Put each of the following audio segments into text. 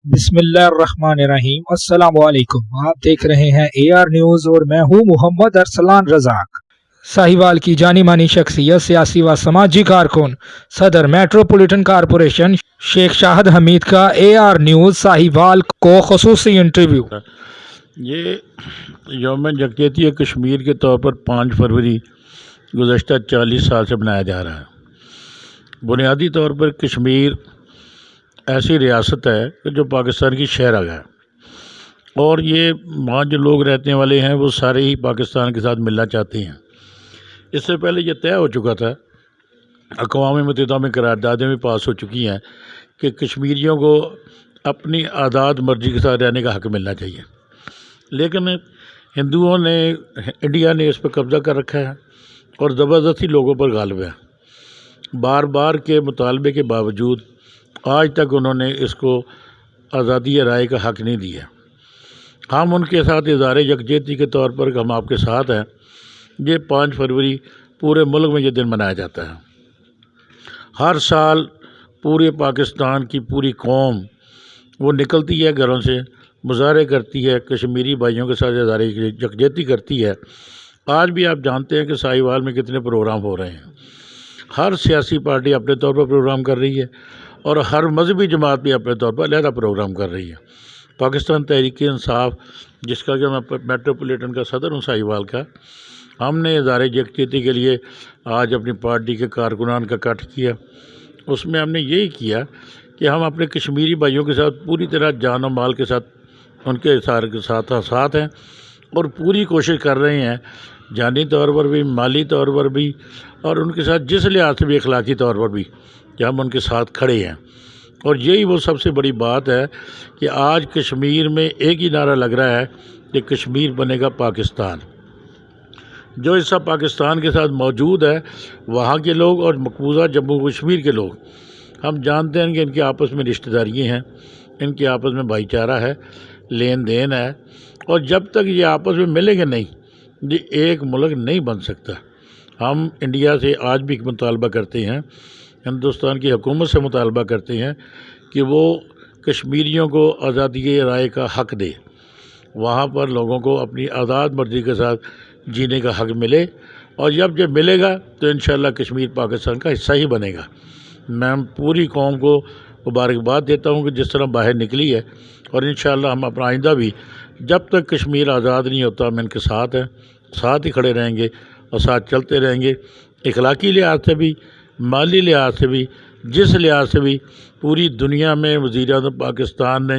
بسم اللہ الرحمن الرحیم۔ السلام علیکم، آپ دیکھ رہے ہیں AR نیوز اور میں ہوں محمد ارسلان رزاق۔ ساہیوال کی جانی مانی شخصیت، سیاسی و سماجی کارکن، صدر میٹروپولیٹن کارپوریشن شیخ شاہد حمید کا AR نیوز ساہیوال کو خصوصی انٹرویو۔ یہ یوم یکجہتی کشمیر کے طور پر 5 فروری گزشتہ 40 سال سے منایا جا رہا ہے۔ بنیادی طور پر کشمیر ایسی ریاست ہے کہ جو پاکستان کی شہرہ ہے، اور یہ وہاں جو لوگ رہنے والے ہیں وہ سارے ہی پاکستان کے ساتھ ملنا چاہتے ہیں۔ اس سے پہلے یہ طے ہو چکا تھا، اقوام متحدہ میں قراردادیں بھی پاس ہو چکی ہیں کہ کشمیریوں کو اپنی آزاد مرضی کے ساتھ رہنے کا حق ملنا چاہیے، لیکن ہندوؤں نے، انڈیا نے اس پہ قبضہ کر رکھا ہے اور زبردستی لوگوں پر غالب ہے۔ بار بار کے مطالبے کے باوجود آج تک انہوں نے اس کو آزادی رائے کا حق نہیں دیا۔ ہم ان کے ساتھ اظہار یکجہتی کے طور پر ہم آپ کے ساتھ ہیں۔ یہ 5 فروری پورے ملک میں یہ دن منایا جاتا ہے۔ ہر سال پورے پاکستان کی پوری قوم وہ نکلتی ہے گھروں سے، مظاہرے کرتی ہے، کشمیری بھائیوں کے ساتھ اظہار یکجہتی کرتی ہے۔ آج بھی آپ جانتے ہیں کہ ساہیوال میں کتنے پروگرام ہو رہے ہیں۔ ہر سیاسی پارٹی اپنے طور پر پروگرام کر رہی ہے اور ہر مذہبی جماعت بھی اپنے طور پر علیحدہ پروگرام کر رہی ہے۔ پاکستان تحریک انصاف، جس کا کہ میں میٹروپولیٹن کا صدر ہوں ساہیوال کا، ہم نے اظہار یکجہتی کے لیے آج اپنی پارٹی کے کارکنان کا اکٹھ کیا۔ اس میں ہم نے یہی کیا کہ ہم اپنے کشمیری بھائیوں کے ساتھ پوری طرح جان و مال کے ساتھ ان کے ساتھ ہیں، اور پوری کوشش کر رہے ہیں جانی طور پر بھی، مالی طور پر بھی، اور ان کے ساتھ جس لحاظ سے بھی اخلاقی طور پر بھی کہ ہم ان کے ساتھ کھڑے ہیں۔ اور یہی وہ سب سے بڑی بات ہے کہ آج کشمیر میں ایک ہی نعرہ لگ رہا ہے کہ کشمیر بنے گا پاکستان۔ جو حصہ پاکستان کے ساتھ موجود ہے وہاں کے لوگ اور مقبوضہ جموں کشمیر کے لوگ، ہم جانتے ہیں کہ ان کی آپس میں رشتہ داریاں ہیں، ان کی آپس میں بھائی چارہ ہے، لین دین ہے، اور جب تک یہ آپس میں ملیں گے نہیں، یہ ایک ملک نہیں بن سکتا۔ ہم انڈیا سے آج بھی مطالبہ کرتے ہیں، ہندوستان کی حکومت سے مطالبہ کرتے ہیں کہ وہ کشمیریوں کو آزادی رائے کا حق دے، وہاں پر لوگوں کو اپنی آزاد مرضی کے ساتھ جینے کا حق ملے، اور جب ملے گا تو انشاءاللہ کشمیر پاکستان کا حصہ ہی بنے گا۔ میں پوری قوم کو مبارکباد دیتا ہوں کہ جس طرح باہر نکلی ہے، اور انشاءاللہ ہم اپنا آئندہ بھی جب تک کشمیر آزاد نہیں ہوتا ہم ان کے ساتھ ہیں، ساتھ ہی کھڑے رہیں گے اور ساتھ چلتے رہیں گے۔ اخلاقی لحاظ سے بھی، مالی لحاظ سے بھی، جس لحاظ سے بھی پوری دنیا میں وزیر اعظم پاکستان نے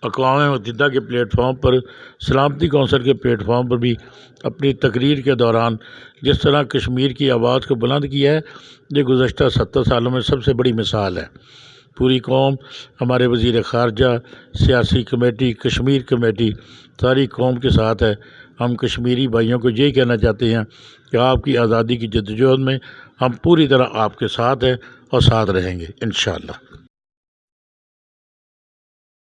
اقوام متحدہ کے پلیٹ فارم پر، سلامتی کونسل کے پلیٹ فارم پر بھی اپنی تقریر کے دوران جس طرح کشمیر کی آواز کو بلند کیا ہے، یہ گزشتہ 70 سالوں میں سب سے بڑی مثال ہے۔ پوری قوم، ہمارے وزیر خارجہ، سیاسی کمیٹی، کشمیر کمیٹی، ساری قوم کے ساتھ ہے۔ ہم کشمیری بھائیوں کو یہی کہنا چاہتے ہیں کہ آپ کی آزادی کی جدوجہد میں ہم پوری طرح آپ کے ساتھ ہیں اور ساتھ رہیں گے انشاءاللہ۔